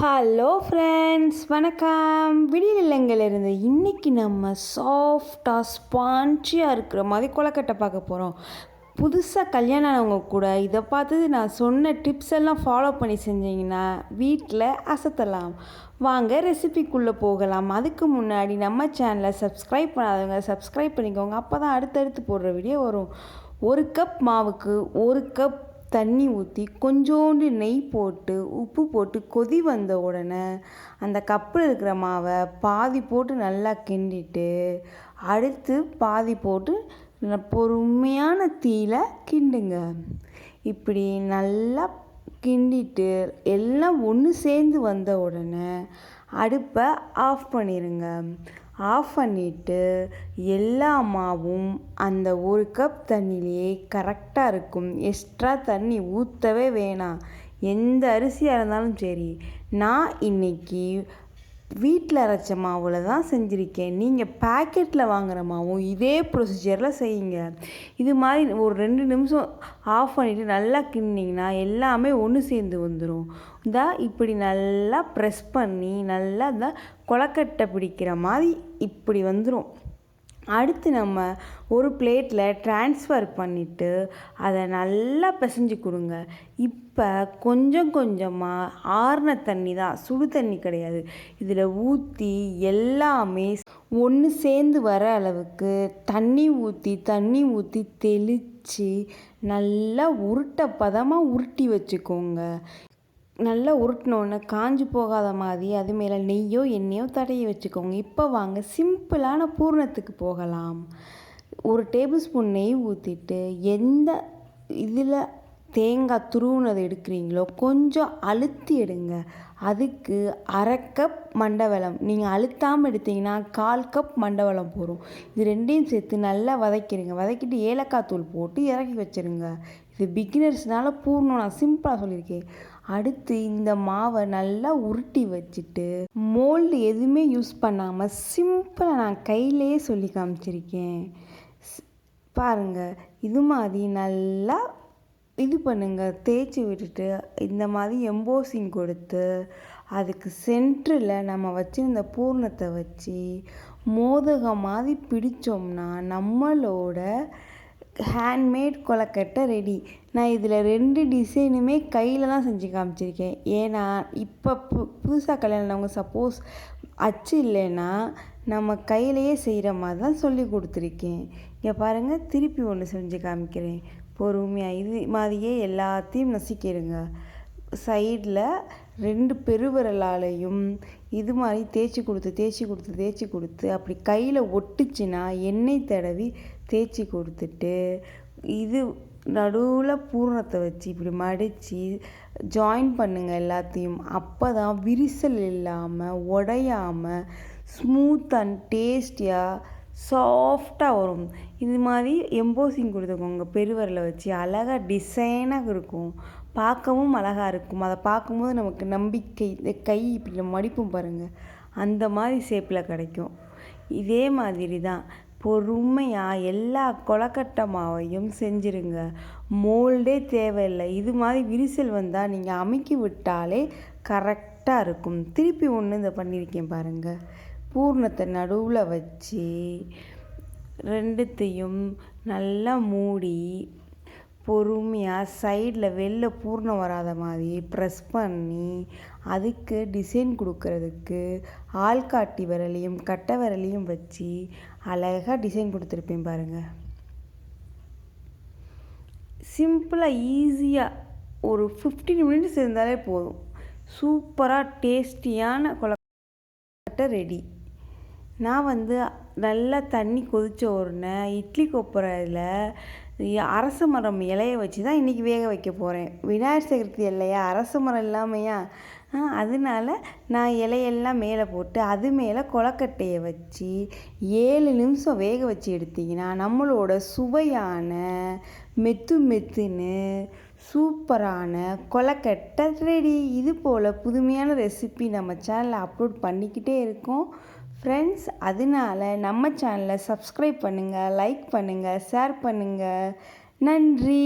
Hello friends, வணக்கம். விடியலிருந்து இன்றைக்கி நம்ம சாஃப்டாக ஸ்பான்ச்சியாக இருக்கிற மாதிரி கொலக்கட்டை பார்க்க போகிறோம். புதுசாக கல்யாணம் ஆனவங்க கூட இதை பார்த்து நான் சொன்ன டிப்ஸ் எல்லாம் ஃபாலோ பண்ணி செஞ்சிங்கன்னா வீட்டில் அசத்தலாம். வாங்க ரெசிபிக்குள்ளே போகலாம். அதுக்கு முன்னாடி நம்ம சேனலை சப்ஸ்கிரைப் பண்ணாதவங்க சப்ஸ்கிரைப் பண்ணிக்கோங்க. அப்போ தான் அடுத்தடுத்து போடுற வீடியோ வரும். 1 கப் மாவுக்கு 1 கப் தண்ணி ஊற்றி கொஞ்சோண்டு நெய் போட்டு உப்பு போட்டு கொதி வந்த உடனே அந்த கப்பில் இருக்கிற மாவை பாதி போட்டு நல்லா கிண்டிட்டு அடுத்து பாதி போட்டு பொறுமையான தீயில கிண்டுங்க. இப்படி நல்லா கிண்டிட்டு எல்லாம் ஒன்று சேர்ந்து வந்த உடனே அடுப்பை ஆஃப் பண்ணிடுங்க. ஆஃப் பண்ணிவிட்டு எல்லா மாவும் அந்த 1 கப் தண்ணியிலே கரெக்டாக இருக்கும். எக்ஸ்ட்ரா தண்ணி ஊற்றவே வேணாம். எந்த அரிசியாக இருந்தாலும் சரி. நான் இன்றைக்கி வீட்டில் அரைச்ச மாவில் தான் செஞ்சுருக்கேன். நீங்கள் பேக்கெட்டில் வாங்குகிற மாவும் இதே ப்ரொசீஜரில் செய்யுங்க. இது மாதிரி ஒரு 2 நிமிஷம் ஆஃப் பண்ணிவிட்டு நல்லா கிண்டிங்கன்னா எல்லாமே ஒன்று சேர்ந்து வந்துடும். இப்படி நல்லா ப்ரெஸ் பண்ணி நல்லா கொலக்கட்டை பிடிக்கிற மாதிரி இப்படி வந்துடும். அடுத்து நம்ம ஒரு பிளேட்டில் ட்ரான்ஸ்ஃபர் பண்ணிவிட்டு அதை நல்லா பிசைஞ்சு கொடுங்க. இப்போ கொஞ்சம் கொஞ்சமாக ஆறின தண்ணி தான், சுடு தண்ணி கிடையாது. இதில் ஊற்றி எல்லாமே ஒன்று சேர்ந்து வர அளவுக்கு தண்ணி ஊற்றி தெளித்து நல்லா பதமாக உருட்டி வச்சுக்கோங்க. நல்லா உருட்டினோடனே காஞ்சி போகாத மாதிரி அது மேலே நெய்யோ எண்ணெயோ தடவி வச்சுக்கோங்க. இப்போ வாங்க சிம்பிளான பூரணத்துக்கு போகலாம். 1 டேபிள் ஸ்பூன் நெய் ஊற்றிட்டு எந்த இதில் தேங்காய் துருவுனதை எடுக்கிறீங்களோ கொஞ்சம் அழுத்தி எடுங்க. அதுக்கு 1/2 கப் மண்டவெல்லம், நீங்கள் அழுத்தாமல் எடுத்தீங்கன்னா 1/4 கப் மண்டவெல்லம் போடும். இது ரெண்டையும் சேர்த்து நல்லா வதக்கிடுங்க. வதக்கிட்டு ஏலக்காய் தூள் போட்டு இறக்கி வச்சுருங்க. இது பிகினர்ஸ்னால பூர்ணம் நான் சிம்பிளாக சொல்லியிருக்கேன். அடுத்து இந்த மாவை நல்லா உருட்டி வச்சுட்டு மோல்டு எதுவுமே யூஸ் பண்ணாமல் சிம்பிளாக நான் கையிலேயே சொல்லி காமிச்சிருக்கேன். பாருங்கள், இது மாதிரி நல்லா இது பண்ணுங்கள். தேய்ச்சி விட்டுட்டு இந்த மாதிரி எம்போசிங் கொடுத்து அதுக்கு சென்டரில் நம்ம வச்சுருந்த பூர்ணத்தை வச்சு மோதகம் மாதிரி பிடிச்சோம்னா நம்மளோட ஹேண்ட்மேட் கொலக்கட்டை ரெடி. நான் இதில் 2 டிசைனுமே கையில் தான் செஞ்சு காமிச்சிருக்கேன். ஏன்னா இப்போ புதுசாக கல்யாணம் சப்போஸ் அச்சு இல்லைன்னா நம்ம கையிலையே செய்கிற மாதிரி தான் சொல்லி கொடுத்துருக்கேன். இங்கே பாருங்கள், திருப்பி ஒன்று செஞ்சு காமிக்கிறேன் பொறுமையாக. இது மாதிரியே எல்லாத்தையும் நசுக்கிடுங்க. சைடில் 2 பெருவிரலாலையும் இது மாதிரி தேய்ச்சி கொடுத்து அப்படி கையில் ஒட்டுச்சுன்னா எண்ணெய் தடவி தேய்ச்சி கொடுத்துட்டு இது நடுவில் பூரணத்தை வச்சு இப்படி மடித்து ஜாயின் பண்ணுங்கள் எல்லாத்தையும். அப்போ தான் விரிசல் இல்லாமல் உடையாமல் ஸ்மூத் அண்ட் டேஸ்டியாக சாஃப்டாக வரும். இது மாதிரி எம்போசிங் கொடுத்துக்கோங்க. பெருவரில் வச்சு அழகாக டிசைனாக இருக்கும். பார்க்கவும் அழகாக இருக்கும். அதை பார்க்கும்போது நமக்கு நம்பிக்கை, இந்த கை இப்படி மடிப்பும் பாருங்கள், அந்த மாதிரி ஷேப்பில் கிடைக்கும். இதே மாதிரி தான் பொறுமையாக எல்லா கொலக்கட்டை மாவையும் செஞ்சுருங்க. மோல்டே தேவையில்லை. இது மாதிரி விரிசல் வந்தால் நீங்கள் அமுக்கி விட்டாலே கரெக்டாக இருக்கும். திருப்பி ஒன்று இதை பண்ணியிருக்கேன் பாருங்கள். பூர்ணத்தை நடுவில் வச்சு 2த்தையும் நல்லா மூடி பொறுமையாக சைடில் வெளில பூர்ணம் வராத மாதிரி ப்ரெஸ் பண்ணி அதுக்கு டிசைன் கொடுக்கறதுக்கு ஆள்காட்டி விரலையும் கட்டை விரலையும் வச்சு அழகாக டிசைன் கொடுத்துருப்பேன் பாருங்கள். சிம்பிளாக ஈஸியாக ஒரு 15 மினிட்ஸ் இருந்தாலே போதும். சூப்பராக டேஸ்டியான கொலக்கட்டை ரெடி. நான் நல்லா தண்ணி கொதித்த உடனே இட்லி கொப்பரையில் அரச மரம் இலையை வச்சு தான் இன்றைக்கி வேக வைக்க போகிறேன். விநாயகர் சதுர்த்தி இல்லையா, அரச மரம் இல்லாமையா, அதனால நான் இலையெல்லாம் மேலே போட்டு அது மேலே கொலக்கட்டையை வச்சு 7 நிமிஷம் வேக வச்சு எடுத்திங்கன்னா நம்மளோட சுவையான மெத்துன்னு சூப்பரான கொலக்கட்டை ரெடி. இது போல் புதுமையான ரெசிபி நம்ம சேனலில் அப்லோட் பண்ணிக்கிட்டே இருக்கோம் ஃப்ரெண்ட்ஸ். அதனால நம்ம சேனலை சப்ஸ்கிரைப் பண்ணுங்கள், லைக் பண்ணுங்கள், ஷேர் பண்ணுங்கள். நன்றி.